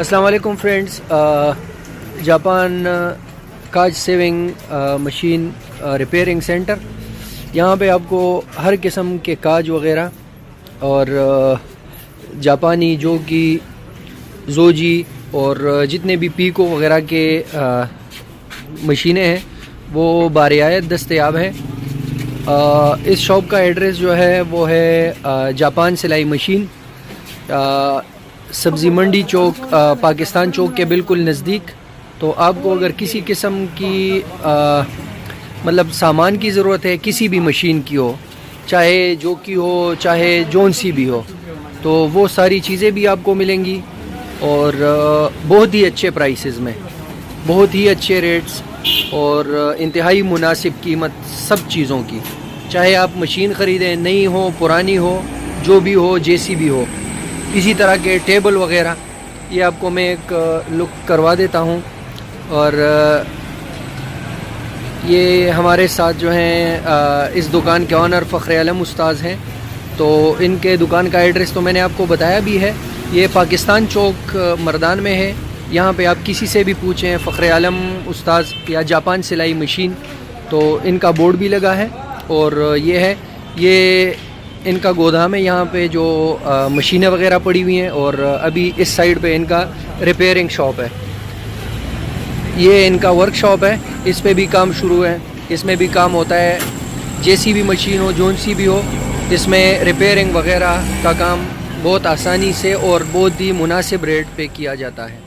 السلام علیکم friends. Japan کاج سیونگ مشین ریپیئرنگ سینٹر. یہاں پہ آپ کو ہر قسم کے کاج وغیرہ اور جاپانی جوکی زوجی اور جتنے بھی پیکو وغیرہ کے مشینیں ہیں وہ برعایت دستیاب ہیں. اس شاپ کا ایڈریس جو ہے وہ ہے جاپان سلائی مشین، سبزی منڈی چوک، پاکستان چوک کے بالکل نزدیک. تو آپ کو اگر کسی قسم کی مطلب سامان کی ضرورت ہے، کسی بھی مشین کی ہو، چاہے جو کی ہو چاہے جون سی بھی ہو، تو وہ ساری چیزیں بھی آپ کو ملیں گی اور بہت ہی اچھے پرائسز میں، بہت ہی اچھے ریٹس اور انتہائی مناسب قیمت سب چیزوں کی. چاہے آپ مشین خریدیں، نئی ہو پرانی ہو، جو بھی ہو جیسی بھی ہو. اسی طرح کے ٹیبل وغیرہ یہ آپ کو میں ایک لک کروا دیتا ہوں. اور یہ ہمارے ساتھ جو ہیں اس دکان کے آنر فخر عالم استاذ ہیں. تو ان کے دکان کا ایڈریس تو میں نے آپ کو بتایا بھی ہے. یہ پاکستان چوک مردان میں ہے. یہاں پہ آپ کسی سے بھی پوچھیں فخر عالم استاذ یا جاپان سلائی مشین، تو ان کا بورڈ بھی لگا ہے. اور یہ ان کا گودام ہے. یہاں پہ جو مشینیں وغیرہ پڑی ہوئی ہیں اور ابھی اس سائیڈ پہ ان کا ریپیئرنگ شاپ ہے. یہ ان کا ورک شاپ ہے، اس پہ بھی کام شروع ہے. اس میں بھی کام ہوتا ہے، جیسی بھی مشین ہو جون سی بھی ہو، اس میں ریپیئرنگ وغیرہ کا کام بہت آسانی سے اور بہت ہی مناسب ریٹ پہ کیا جاتا ہے.